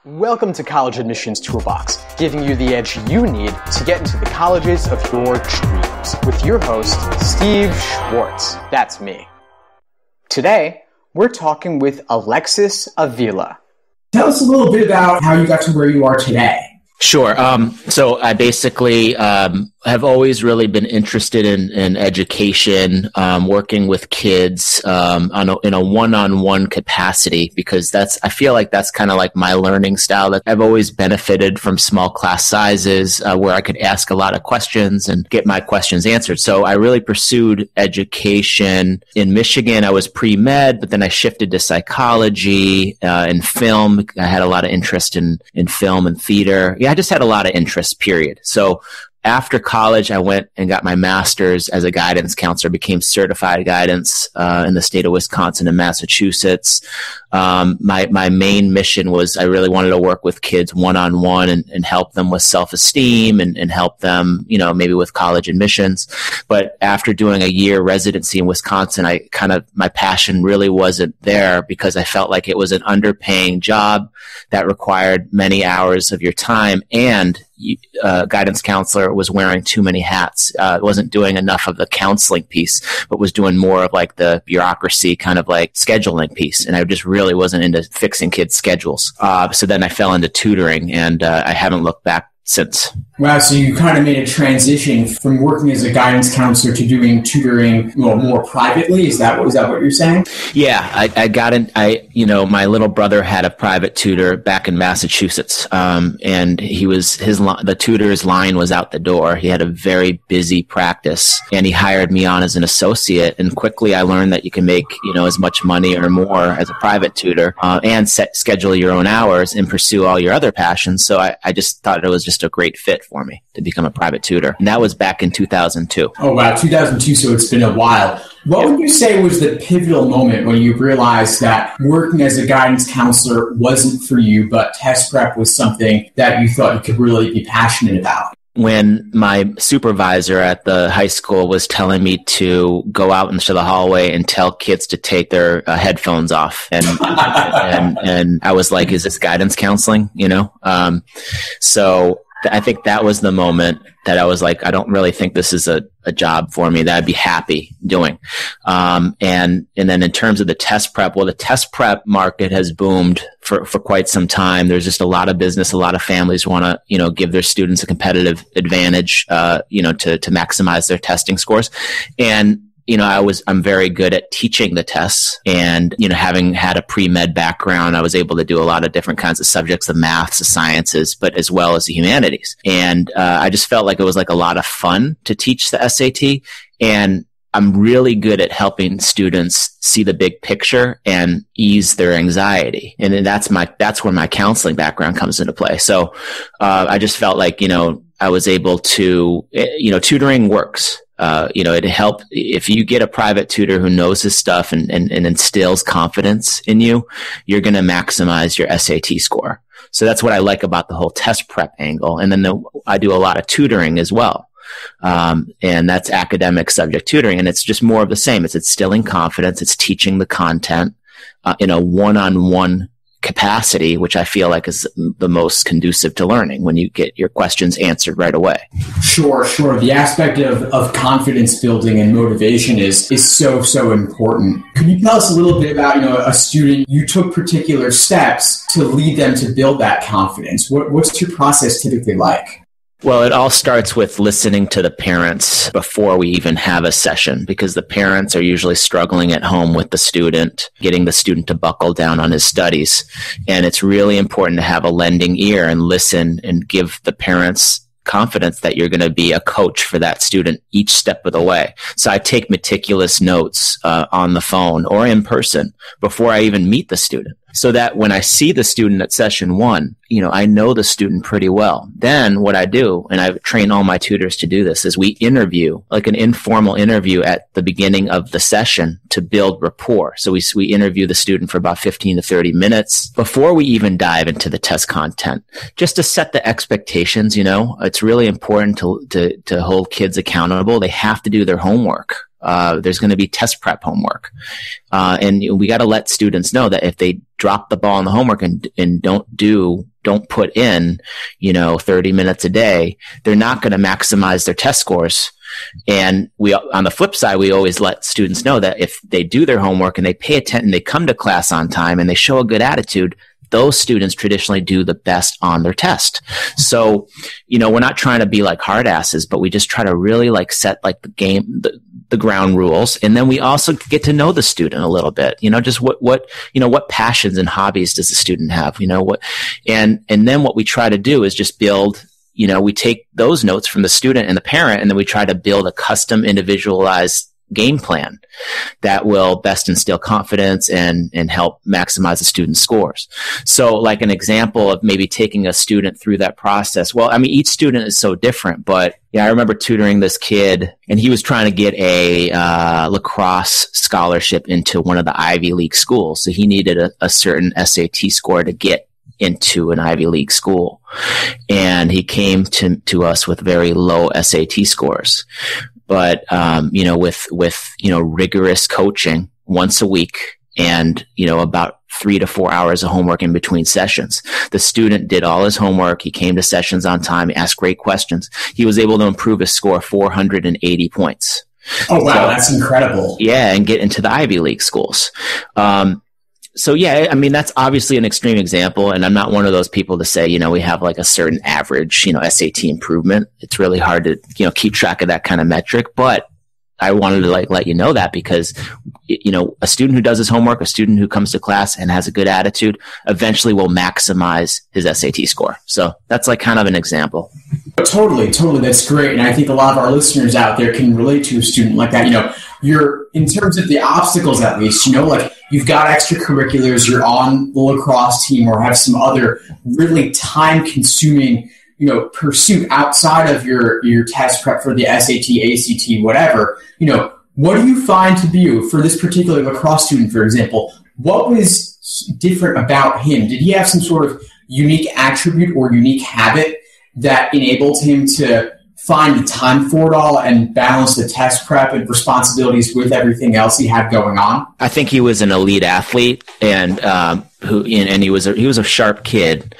Welcome to College Admissions Toolbox, giving you the edge you need to get into the colleges of your dreams, with your host, Steve Schwartz. That's me. Today, we're talking with Alexis Avila. Tell us a little bit about how you got to where you are today. Sure. So I basically have always really been interested in education, working with kids in a one-on-one capacity, because I feel like that's kind of like my learning style. That I've always benefited from small class sizes where I could ask a lot of questions and get my questions answered. So I really pursued education. In Michigan, I was pre-med, but then I shifted to psychology and film. I had a lot of interest in film and theater. Yeah, I just had a lot of interest, period. So after college, I went and got my master's as a guidance counselor, became certified guidance in the state of Wisconsin and Massachusetts. My main mission was I really wanted to work with kids one-on-one and help them with self-esteem and help them, maybe with college admissions. But after doing a year residency in Wisconsin, my passion really wasn't there because I felt like it was an underpaying job that required many hours of your time, and guidance counselor was wearing too many hats. Wasn't doing enough of the counseling piece, but was doing more of like the bureaucracy kind of like scheduling piece. And I just really wasn't into fixing kids' schedules. So then I fell into tutoring, and I haven't looked back since. Wow, so you kind of made a transition from working as a guidance counselor to doing tutoring more privately. Is that what you're saying? Yeah, I got in. My little brother had a private tutor back in Massachusetts, and the tutor's line was out the door. He had a very busy practice, and he hired me on as an associate. And quickly, I learned that you can make as much money or more as a private tutor, and schedule your own hours and pursue all your other passions. So I just thought it was just a great fit for me to become a private tutor. And that was back in 2002. Oh, wow. 2002. So it's been a while. What would you say was the pivotal moment when you realized that working as a guidance counselor wasn't for you, but test prep was something that you thought you could really be passionate about? When my supervisor at the high school was telling me to go out into the hallway and tell kids to take their headphones off. And I was like, is this guidance counseling? So I think that was the moment that I was like, I don't really think this is a job for me that I'd be happy doing. And then in terms of the test prep, the test prep market has boomed for quite some time. There's just a lot of business. A lot of families want to, give their students a competitive advantage, to maximize their testing scores. And I'm very good at teaching the tests, and, having had a pre-med background, I was able to do a lot of different kinds of subjects, the maths, the sciences, but as well as the humanities. And I just felt like it was like a lot of fun to teach the SAT, and I'm really good at helping students see the big picture and ease their anxiety. And then that's where my counseling background comes into play. So I just felt like, I was able to, tutoring works. It helped if you get a private tutor who knows his stuff and instills confidence in you, you're going to maximize your SAT score. So that's what I like about the whole test prep angle. And then I do a lot of tutoring as well. And that's academic subject tutoring. And it's just more of the same. It's instilling confidence. It's teaching the content, in a one-on-one capacity, which I feel like is the most conducive to learning, when you get your questions answered right away. Sure. The aspect of confidence building and motivation is so important. Can you tell us a little bit about, a student, you took particular steps to lead them to build that confidence? What's your process typically like? Well, it all starts with listening to the parents before we even have a session, because the parents are usually struggling at home with the student, getting the student to buckle down on his studies. And it's really important to have a lending ear and listen and give the parents confidence that you're going to be a coach for that student each step of the way. So I take meticulous notes on the phone or in person before I even meet the student, so that when I see the student at session one, I know the student pretty well. Then what I do, and I train all my tutors to do this, is we interview, like an informal interview at the beginning of the session to build rapport. So we interview the student for about 15 to 30 minutes before we even dive into the test content, just to set the expectations. It's really important to hold kids accountable. They have to do their homework. There's going to be test prep homework. And we got to let students know that if they drop the ball on the homework and don't put in, 30 minutes a day, they're not going to maximize their test scores. And on the flip side, we always let students know that if they do their homework and they pay attention, they come to class on time and they show a good attitude, those students traditionally do the best on their test. So, we're not trying to be like hard asses, but we just try to really set the ground rules. And then we also get to know the student a little bit, just what passions and hobbies does the student have, and then what we try to do is just build, we take those notes from the student and the parent, and then we try to build a custom individualized game plan that will best instill confidence and help maximize the student's scores. So like an example of maybe taking a student through that process. Well, I mean, each student is so different, but yeah, I remember tutoring this kid and he was trying to get a lacrosse scholarship into one of the Ivy League schools. So he needed a certain SAT score to get into an Ivy League school. And he came to us with very low SAT scores. But, with rigorous coaching once a week and, about 3 to 4 hours of homework in between sessions, the student did all his homework. He came to sessions on time, asked great questions. He was able to improve his score 480 points. Oh, wow. That's incredible. Yeah. And get into the Ivy League schools. So yeah, I mean, that's obviously an extreme example, and I'm not one of those people to say, we have like a certain average, SAT improvement. It's really hard to, keep track of that kind of metric, but I wanted to let you know that because, a student who does his homework, a student who comes to class and has a good attitude eventually will maximize his SAT score. So that's kind of an example. Totally. That's great. And I think a lot of our listeners out there can relate to a student like that. You're in terms of the obstacles, at least, you've got extracurriculars, you're on the lacrosse team or have some other really time consuming, pursuit outside of your test prep for the SAT, ACT, whatever. What do you find to be, for this particular lacrosse student, for example, what was different about him? Did he have some sort of unique attribute or unique habit that enabled him to find the time for it all and balance the test prep and responsibilities with everything else he had going on? I think he was an elite athlete, and he was a sharp kid.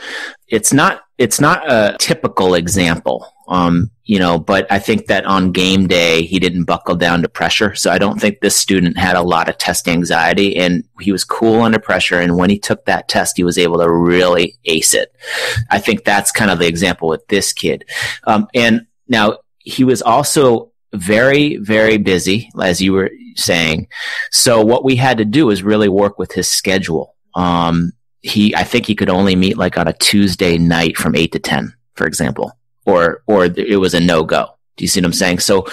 It's not a typical example, but I think that on game day he didn't buckle down to pressure. So I don't think this student had a lot of test anxiety, and he was cool under pressure. And when he took that test, he was able to really ace it. I think that's kind of the example with this kid, and now, he was also very, very busy, as you were saying. So what we had to do is really work with his schedule. I think he could only meet on a Tuesday night from 8 to 10, for example, or it was a no-go. Do you see what I'm saying? So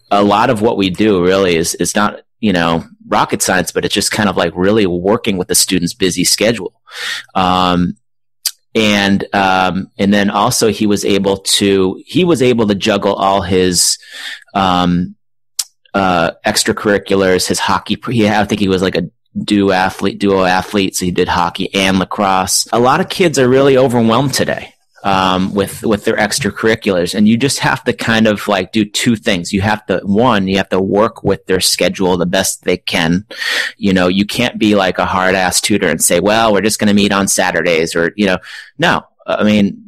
a lot of what we do really is not, rocket science, but it's just kind of really working with the student's busy schedule. And then also he was able to juggle all his, extracurriculars, his hockey. I think he was a duo athlete. So he did hockey and lacrosse. A lot of kids are really overwhelmed today. With their extracurriculars, and you just have to kind of do two things. You have to work with their schedule the best they can. You can't be like a hard ass tutor and say, well, we're just going to meet on Saturdays no. I mean,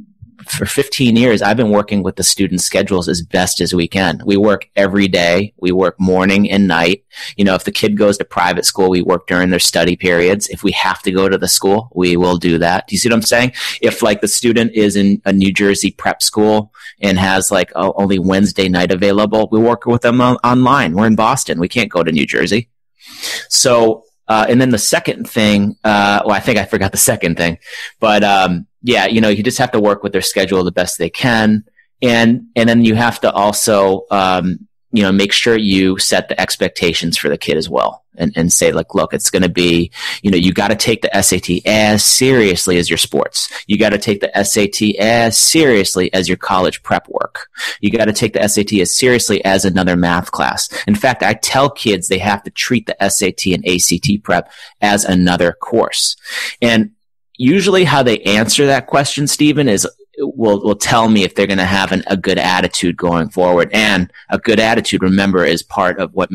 for 15 years, I've been working with the students' schedules as best as we can. We work every day. We work morning and night. If the kid goes to private school, we work during their study periods. If we have to go to the school, we will do that. Do you see what I'm saying? If the student is in a New Jersey prep school and has only Wednesday night available, we work with them online. We're in Boston. We can't go to New Jersey. So, and then the second thing, I think I forgot the second thing, but, you just have to work with their schedule the best they can. And then you have to also, make sure you set the expectations for the kid as well and say look, it's going to be, you got to take the SAT as seriously as your sports. You got to take the SAT as seriously as your college prep work. You got to take the SAT as seriously as another math class. In fact, I tell kids they have to treat the SAT and ACT prep as another course. And usually how they answer that question, Stephen, is will tell me if they're going to have a good attitude going forward. And a good attitude, remember, is part of what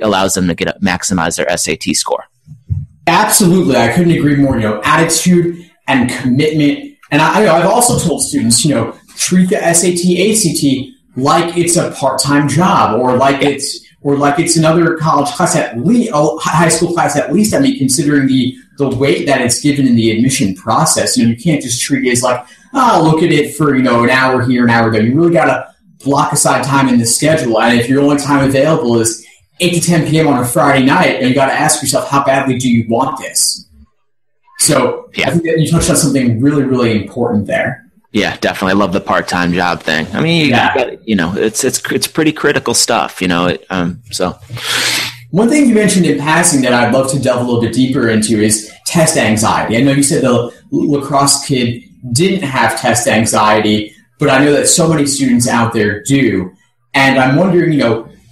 allows them to maximize their SAT score. Absolutely. I couldn't agree more. Attitude and commitment. And I've also told students, treat the SAT, ACT like it's a part-time job, or like it's another college class at least, high school class at least. I mean, considering the weight that it's given in the admission process, you can't just treat it as like, look at it for, an hour here, an hour there. You really got to block aside time in the schedule. And if your only time available is 8 to 10 p.m. on a Friday night, and you got to ask yourself, how badly do you want this? So I think that you touched on something really, really important there. Yeah, definitely. I love the part-time job thing. I mean, it's pretty critical stuff, so. One thing you mentioned in passing that I'd love to delve a little bit deeper into is test anxiety. I know you said the lacrosse kid didn't have test anxiety, but I know that so many students out there do. And I'm wondering,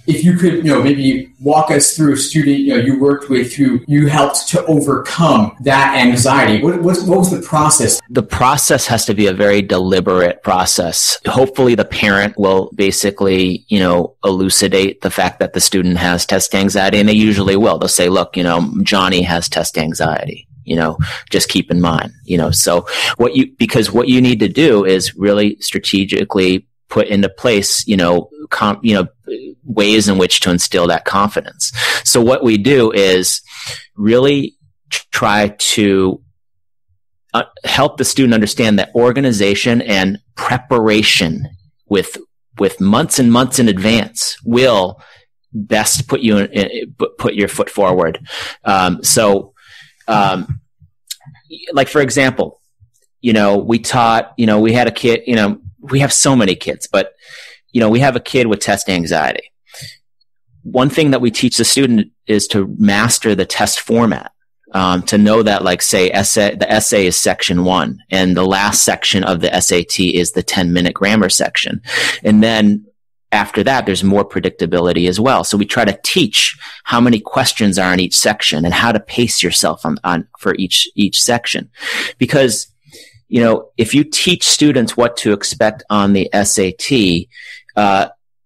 if you could, maybe walk us through a student, you worked with who you helped to overcome that anxiety. What was the process? The process has to be a very deliberate process. Hopefully the parent will basically, elucidate the fact that the student has test anxiety, and they usually will. They'll say, look, Johnny has test anxiety. Just keep in mind, so what you need to do is really strategically put into place, ways in which to instill that confidence. So what we do is really try to help the student understand that organization and preparation with months and months in advance will best put your foot forward. Like for example, we taught, we had a kid, we have so many kids, but we have a kid with test anxiety. One thing that we teach the student is to master the test format, to know that, like, say, the essay is section 1, and the last section of the SAT is the 10-minute grammar section. And then after that, there's more predictability as well. So we try to teach how many questions are in each section and how to pace yourself for each section. Because if you teach students what to expect on the SAT,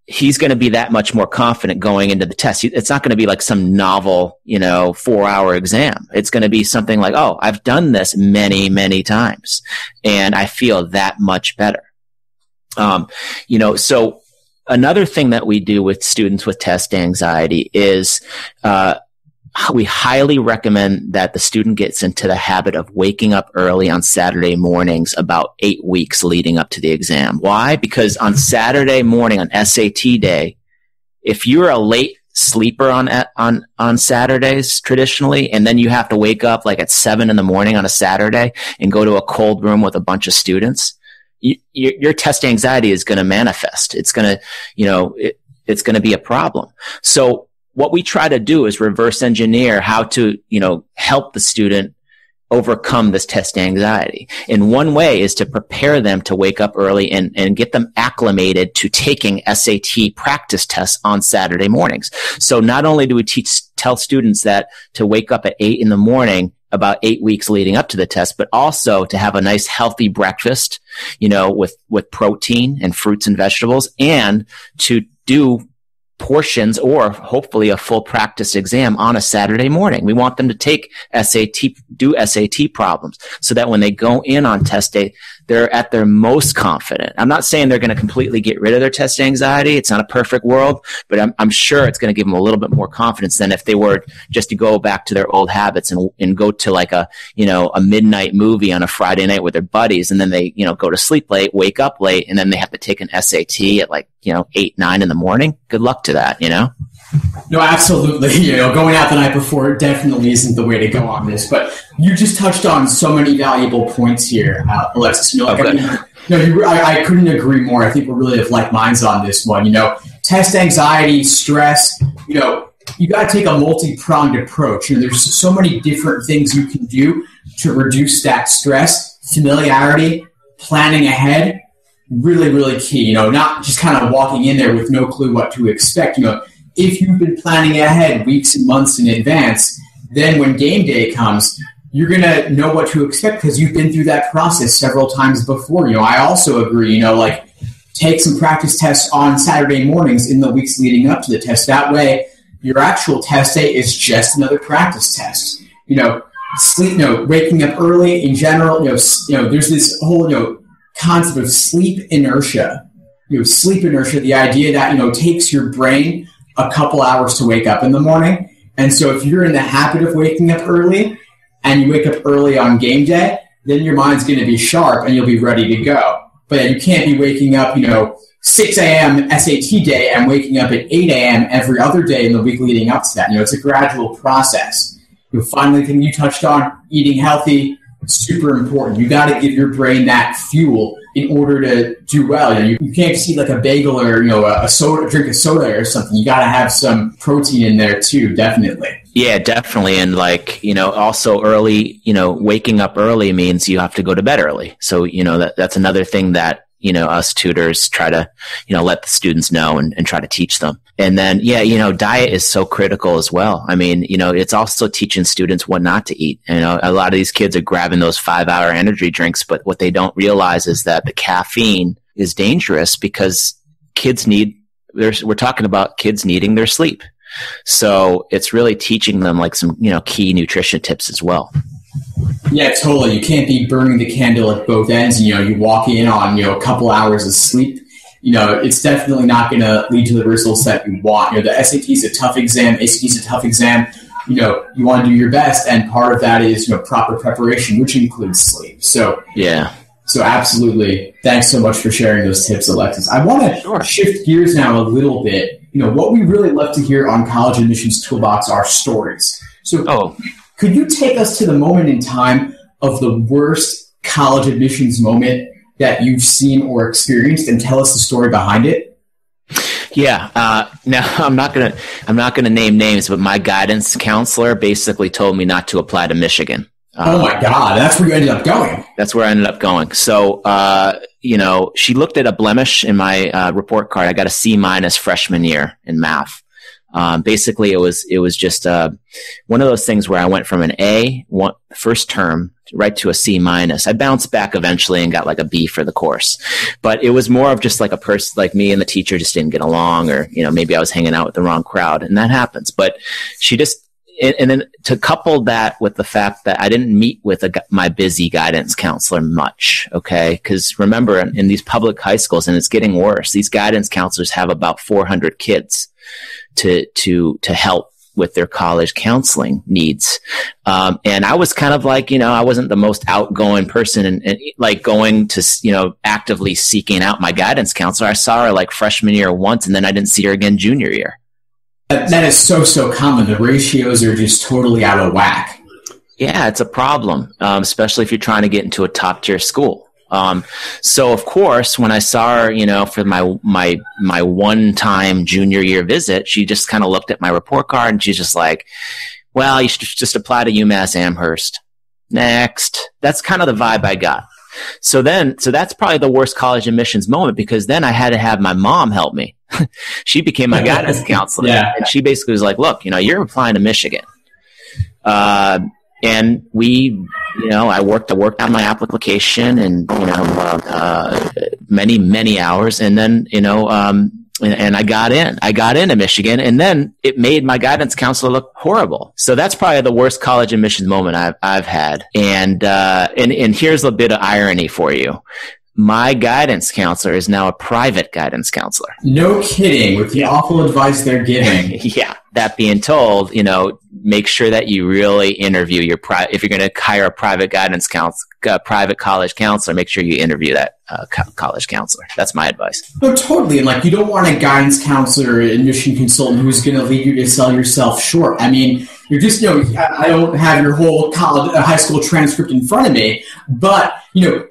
he's going to be that much more confident going into the test. It's not going to be like some novel, 4-hour exam. It's going to be something like, oh, I've done this many, many times, and I feel that much better. So another thing that we do with students with test anxiety is, we highly recommend that the student gets into the habit of waking up early on Saturday mornings about 8 weeks leading up to the exam. Why? Because on Saturday morning, on SAT day, if you're a late sleeper on Saturdays traditionally, and then you have to wake up like at 7 a.m. on a Saturday and go to a cold room with a bunch of students, your test anxiety is going to manifest. It's going to, it's going to be a problem. So what we try to do is reverse engineer how to, help the student overcome this test anxiety. And one way is to prepare them to wake up early and get them acclimated to taking SAT practice tests on Saturday mornings. So not only do we tell students that to wake up at 8 a.m, about 8 weeks leading up to the test, but also to have a nice healthy breakfast, with protein and fruits and vegetables, and to do portions or hopefully a full practice exam on a Saturday morning. We want them to do SAT problems so that when they go in on test day, they're at their most confident. I'm not saying they're going to completely get rid of their test anxiety. It's not a perfect world, but I'm sure it's going to give them a little bit more confidence than if they were just to go back to their old habits and go to like a midnight movie on a Friday night with their buddies. And then they, go to sleep late, wake up late, and then they have to take an SAT at 8, 9 in the morning. Good luck to that, No, absolutely. Going out the night before definitely isn't the way to go on this. But you just touched on so many valuable points here, Alexis. I couldn't agree more. I think we're really of like minds on this one. Test anxiety, stress. You got to take a multi-pronged approach. There's so many different things you can do to reduce that stress. Familiarity, planning ahead, really, really key. Not just kind of walking in there with no clue what to expect. If you've been planning ahead weeks and months in advance, then when game day comes, you're going to know what to expect because you've been through that process several times before. I also agree, like take some practice tests on Saturday mornings in the weeks leading up to the test. That way, your actual test day is just another practice test. Sleep, waking up early in general, there's this whole, concept of sleep inertia. Sleep inertia, the idea that, takes your brain a couple hours to wake up in the morning. And so if you're in the habit of waking up early and you wake up early on game day, then your mind's going to be sharp and you'll be ready to go. But you can't be waking up, 6 a.m. SAT day and waking up at 8 a.m. every other day in the week leading up to that. It's a gradual process. Finally, the thing you touched on, eating healthy, super important. You got to give your brain that fuel in order to do well. You can't just eat like a bagel or a soda, drink a soda or something. You got to have some protein in there too, definitely. Yeah, definitely. And also early, waking up early means you have to go to bed early. So that's another thing that us tutors try to let the students know and try to teach them. And then, diet is so critical as well. I mean, it's also teaching students what not to eat. A lot of these kids are grabbing those 5-hour energy drinks, but what they don't realize is that the caffeine is dangerous because we're talking about kids needing their sleep. So it's really teaching them like some, key nutrition tips as well. Yeah, totally. You can't be burning the candle at both ends. You walk in on, a couple hours of sleep. It's definitely not going to lead to the results that you want. The SAT is a tough exam. ACT is a tough exam. You want to do your best. And part of that is, proper preparation, which includes sleep. So, yeah. So absolutely. Thanks so much for sharing those tips, Alexis. I want to shift gears now a little bit. What we really love to hear on College Admissions Toolbox are stories. So could you take us to the moment in time of the worst college admissions moment that you've seen or experienced and tell us the story behind it? Yeah. Now I'm not gonna name names, but my guidance counselor basically told me not to apply to Michigan. Oh my God. That's where you ended up going. That's where I ended up going. So, she looked at a blemish in my report card. I got a C- freshman year in math. Basically it was just one of those things where I went from an A first term right to a C-. I bounced back eventually and got like a B for the course, but it was more of just like a person like me and the teacher just didn't get along, or maybe I was hanging out with the wrong crowd, and that happens. But she just, and then to couple that with the fact that I didn't meet with my busy guidance counselor much, okay? Because remember, in these public high schools, and it's getting worse, these guidance counselors have about 400 kids to help with their college counseling needs. And I was kind of like, I wasn't the most outgoing person and like going to, actively seeking out my guidance counselor. I saw her like freshman year once, and then I didn't see her again junior year. That is so common. The ratios are just totally out of whack. Yeah, it's a problem, especially if you're trying to get into a top tier school. So of course, when I saw her, for my one-time junior year visit, she just kind of looked at my report card and she's just like, well, you should just apply to UMass Amherst. Next. That's kind of the vibe I got. So that's probably the worst college admissions moment, because then I had to have my mom help me. She became my guidance counselor. Yeah. And she basically was like, look, you're applying to Michigan. And we, I worked on my application and, many hours. And then, and I got into Michigan, and then it made my guidance counselor look horrible. So that's probably the worst college admissions moment I've had. And here's a bit of irony for you. My guidance counselor is now a private guidance counselor. No kidding, with the awful advice they're giving. Yeah. That being told, make sure that you really interview if you're going to hire a private guidance counselor, private college counselor, make sure you interview that college counselor. That's my advice. No, totally. And you don't want a guidance counselor, admission consultant who's going to lead you to sell yourself short. I mean, you're just, I don't have your whole high school transcript in front of me, but,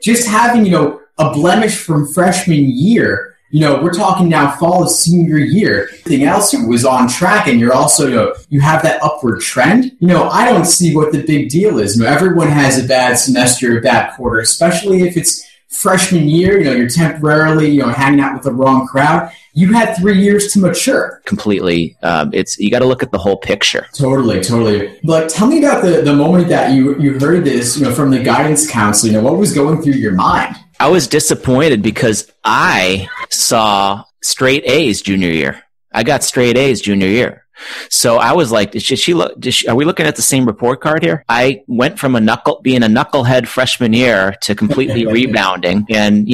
just having, a blemish from freshman year, we're talking now fall of senior year. Everything else was on track, and you're also, you have that upward trend. I don't see what the big deal is. Everyone has a bad semester, a bad quarter, especially if it's freshman year, you're temporarily, hanging out with the wrong crowd. You had 3 years to mature. Completely. You got to look at the whole picture. Totally. But tell me about the moment that you heard this, from the guidance counselor. What was going through your mind? I was disappointed because I saw straight A's junior year. I got straight A's junior year. So I was like, are we looking at the same report card here? I went from being a knucklehead freshman year to completely rebounding. And,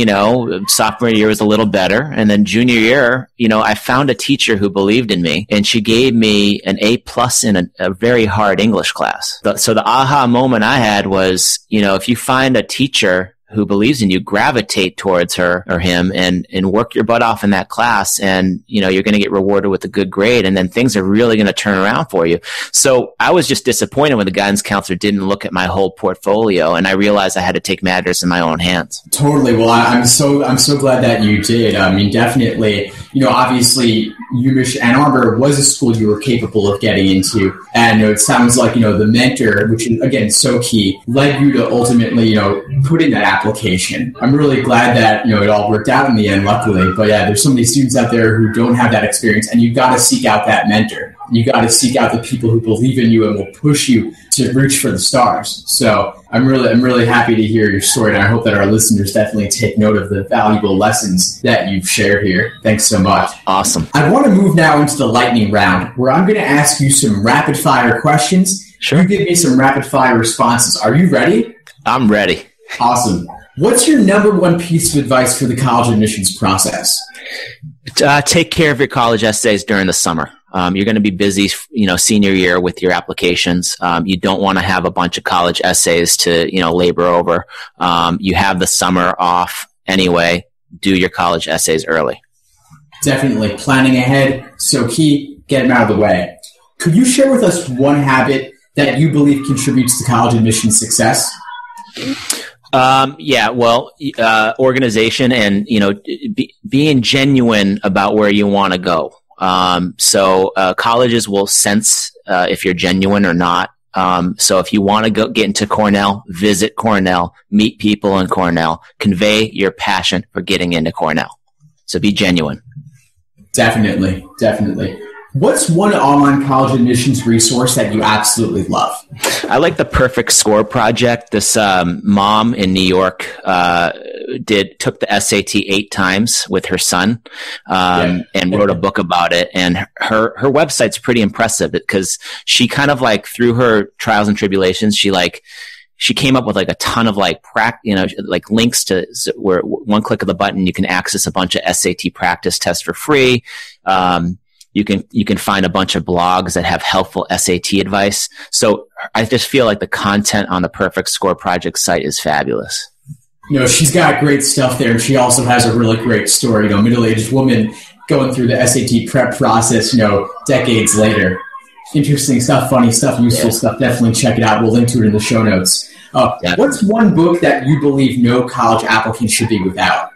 sophomore year was a little better. And then junior year, I found a teacher who believed in me, and she gave me an A+ in a very hard English class. So the aha moment I had was, if you find a teacher who believes in you, gravitate towards her or him and work your butt off in that class. And, you're going to get rewarded with a good grade. And then things are really going to turn around for you. So I was just disappointed when the guidance counselor didn't look at my whole portfolio. And I realized I had to take matters in my own hands. Totally. Well, I'm so glad that you did. I mean, definitely, obviously UMich Ann Arbor was a school you were capable of getting into. And it sounds like, the mentor, which is, again, so key, led you to ultimately, put in that application. I'm really glad that, it all worked out in the end, luckily. But yeah, there's so many students out there who don't have that experience, and you've got to seek out that mentor. You got to seek out the people who believe in you and will push you to reach for the stars. So I'm really happy to hear your story, and I hope that our listeners definitely take note of the valuable lessons that you've shared here. Thanks so much. Awesome. I want to move now into the lightning round, where I'm going to ask you some rapid fire questions. Sure. You give me some rapid fire responses. Are you ready? I'm ready. Awesome. What's your number one piece of advice for the college admissions process? Take care of your college essays during the summer. You're going to be busy, senior year with your applications. You don't want to have a bunch of college essays to, labor over. You have the summer off anyway. Do your college essays early. Definitely. Planning ahead, so key. Get them out of the way. Could you share with us one habit that you believe contributes to college admissions success? Organization and, being genuine about where you want to go. So colleges will sense if you're genuine or not. So if you want to get into Cornell, visit Cornell, meet people in Cornell, convey your passion for getting into Cornell. So be genuine. Definitely. What's one online college admissions resource that you absolutely love? I like the Perfect Score Project. This mom in New York took the SAT 8 times with her son and wrote a book about it. And her website's pretty impressive because she kind of through her trials and tribulations, she came up with a ton of links to where one click of the button you can access a bunch of SAT practice tests for free. You can find a bunch of blogs that have helpful SAT advice. So I just feel like the content on the Perfect Score Project site is fabulous. She's got great stuff there, and she also has a really great story. Middle-aged woman going through the SAT prep process, decades later. Interesting stuff, funny stuff, useful stuff. Definitely check it out. We'll link to it in the show notes. What's one book that you believe no college applicant should be without?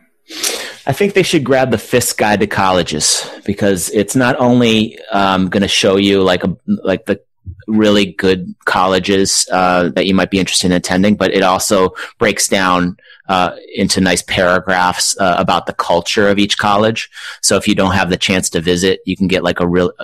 I think they should grab the FISC Guide to Colleges because it's not only going to show you the really good colleges that you might be interested in attending, but it also breaks down into nice paragraphs about the culture of each college. So if you don't have the chance to visit, you can get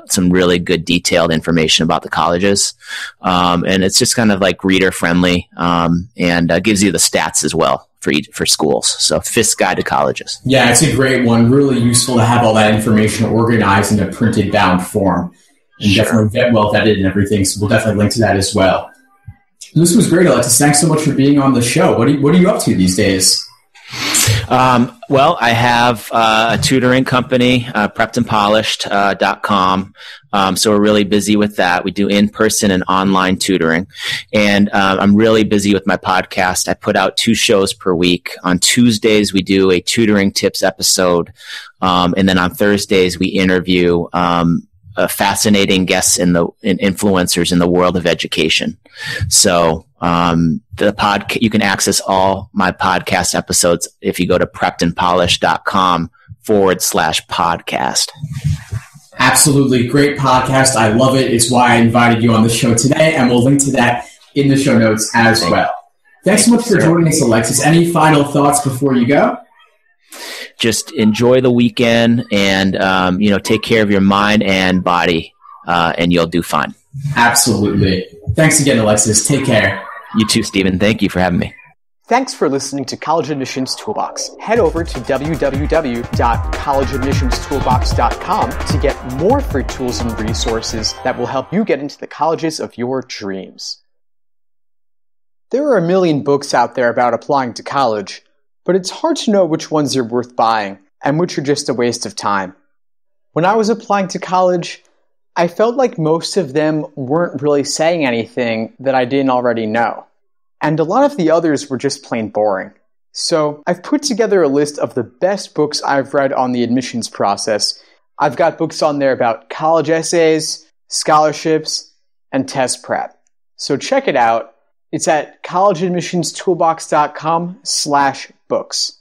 some really good detailed information about the colleges. And it's just kind of reader friendly and gives you the stats as well for schools. So FISC Guide to Colleges. Yeah, it's a great one. Really useful to have all that information organized in a printed bound form. And definitely well vetted and everything. So we'll definitely link to that as well. This was great, Alexis. Thanks so much for being on the show. What are you up to these days? I have a tutoring company, preppedandpolished.com. So we're really busy with that. We do in-person and online tutoring. And I'm really busy with my podcast. I put out 2 shows per week. On Tuesdays, we do a tutoring tips episode. And then on Thursdays, we interview fascinating guests and influencers in the world of education. So you can access all my podcast episodes if you go to preppedandpolished.com/podcast. Absolutely. Great podcast. I love it. It's why I invited you on the show today, and we'll link to that in the show notes as well. Thanks so much for joining us, Alexis. Any final thoughts before you go? Just enjoy the weekend and, take care of your mind and body, and you'll do fine. Absolutely. Thanks again, Alexis. Take care. You too, Stephen. Thank you for having me. Thanks for listening to College Admissions Toolbox. Head over to www.collegeadmissionstoolbox.com to get more free tools and resources that will help you get into the colleges of your dreams. There are a million books out there about applying to college, but it's hard to know which ones are worth buying and which are just a waste of time. When I was applying to college, I felt like most of them weren't really saying anything that I didn't already know. And a lot of the others were just plain boring. So I've put together a list of the best books I've read on the admissions process. I've got books on there about college essays, scholarships, and test prep. So check it out. It's at collegeadmissionstoolbox.com/books.